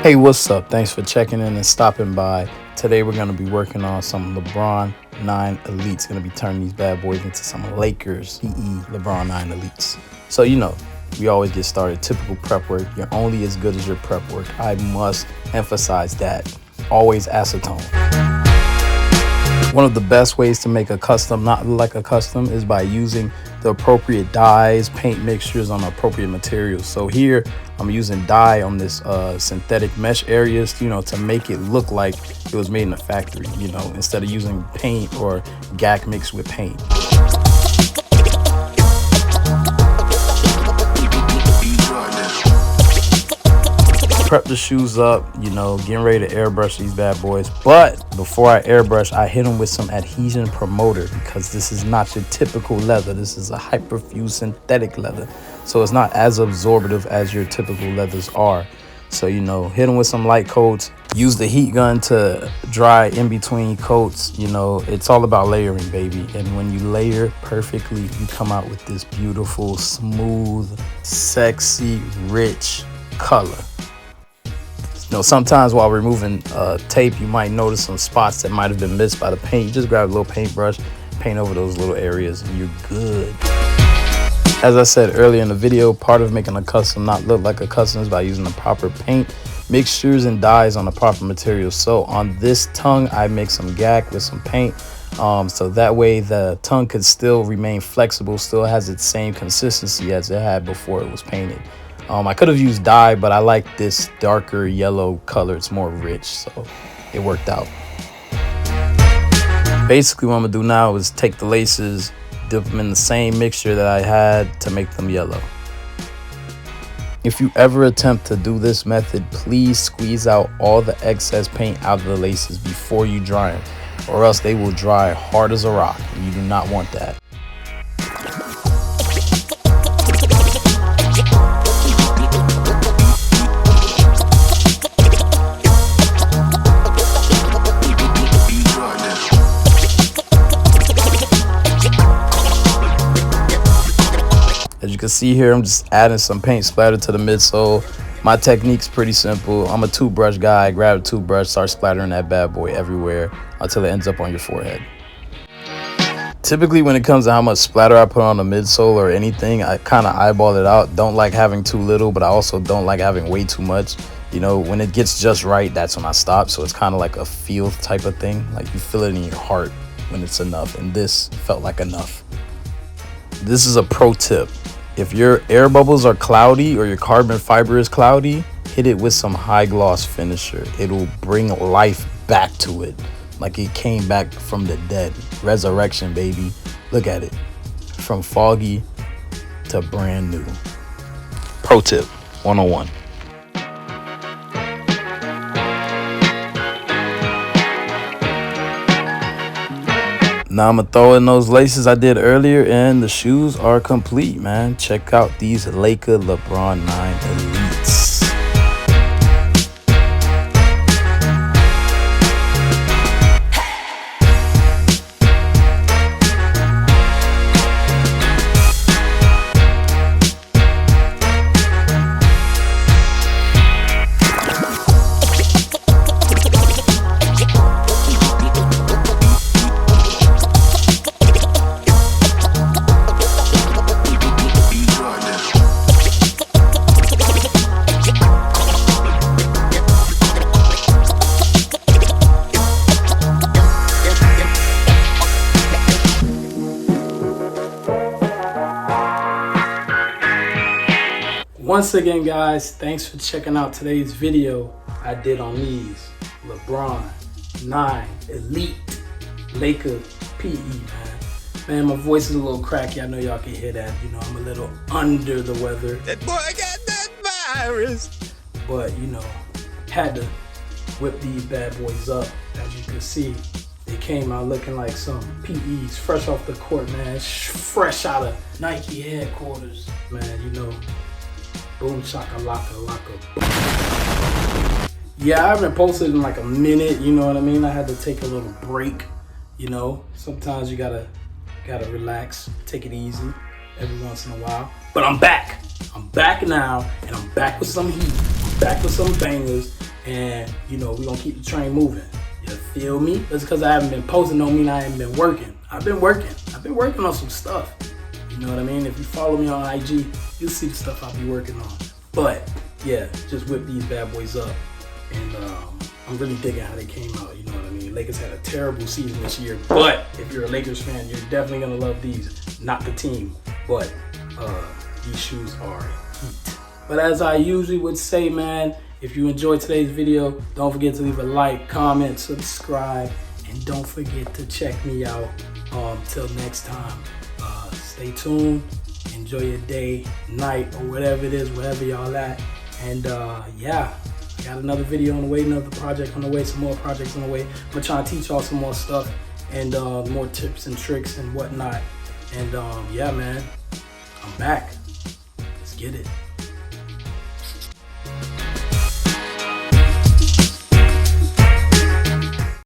Hey, what's up? Thanks for checking in and stopping by. Today we're going to be working on some LeBron 9 Elites. Going to be turning these bad boys into some Lakers PE LeBron 9 Elites. So, we always get started. Typical prep work. You're only as good as your prep work. I must emphasize that. Always acetone. One of the best ways to make a custom not look like a custom is by using the appropriate dyes, paint mixtures on appropriate materials. So here I'm using dye on this synthetic mesh areas, to make it look like it was made in a factory, instead of using paint or gack mixed with paint. Prep the shoes up, getting ready to airbrush these bad boys. But before I airbrush, I hit them with some adhesion promoter because this is not your typical leather. This is a hyperfused synthetic leather. So it's not as absorptive as your typical leathers are. So, hit them with some light coats. Use the heat gun to dry in between coats. It's all about layering, baby. And when you layer perfectly, you come out with this beautiful, smooth, sexy, rich color. Sometimes while removing tape, you might notice some spots that might have been missed by the paint. You just grab a little paintbrush, paint over those little areas, and you're good. As I said earlier in the video, part of making a custom not look like a custom is by using the proper paint mixtures and dyes on the proper materials. So on this tongue, I mix some gack with some paint, so that way the tongue could still remain flexible, still has its same consistency as it had before it was painted. I could have used dye, but I like this darker yellow color. It's more rich, so it worked out. Basically, what I'm gonna do now is take the laces, dip them in the same mixture that I had to make them yellow. If you ever attempt to do this method, please squeeze out all the excess paint out of the laces before you dry them, or else they will dry hard as a rock, and you do not want that. As you can see here, I'm just adding some paint splatter to the midsole. My technique's pretty simple. I'm a toothbrush guy. Grab a toothbrush, start splattering that bad boy everywhere until it ends up on your forehead. Typically, when it comes to how much splatter I put on the midsole or anything, I kind of eyeball it out. Don't like having too little, but I also don't like having way too much. When it gets just right, that's when I stop. So it's kind of like a feel type of thing. Like you feel it in your heart when it's enough. And this felt like enough. This is a pro tip. If your air bubbles are cloudy or your carbon fiber is cloudy, hit it with some high gloss finisher. It'll bring life back to it, like it came back from the dead. Resurrection, baby. Look at it. From foggy to brand new. Pro tip 101. Now I'm gonna throw in those laces I did earlier, and the shoes are complete, man. Check out these Laker LeBron 9 Elites. Once again, guys, thanks for checking out today's video I did on these LeBron 9 Elite Laker PE, man. Man, my voice is a little cracky. I know y'all can hear that. I'm a little under the weather. That boy got that virus. But, had to whip these bad boys up. As you can see, they came out looking like some PEs, fresh off the court, man. Fresh out of Nike headquarters, man, Boom shakalaka laka. Yeah, I haven't posted in like a minute, you know what I mean? I had to take a little break, Sometimes you gotta relax, take it easy every once in a while. But I'm back. I'm back now, and I'm back with some heat. I'm back with some bangers. and you know, we're gonna keep the train moving. You feel me? That's because I haven't been posting don't mean I haven't been working. I've been working on some stuff. You know what I mean? If you follow me on IG, you'll see the stuff I'll be working on. But yeah, just whip these bad boys up. And I'm really digging how they came out, you know what I mean? Lakers had a terrible season this year, but if you're a Lakers fan, you're definitely gonna love these. Not the team, but these shoes are heat. But as I usually would say, man, if you enjoyed today's video, don't forget to leave a like, comment, subscribe, and don't forget to check me out. Till next time, stay tuned, enjoy your day, night, or whatever it is, wherever y'all at. And yeah, I got another video on the way, another project on the way, some more projects on the way. I'm gonna try to teach y'all some more stuff and more tips and tricks and whatnot. And yeah, man, I'm back. Let's get it.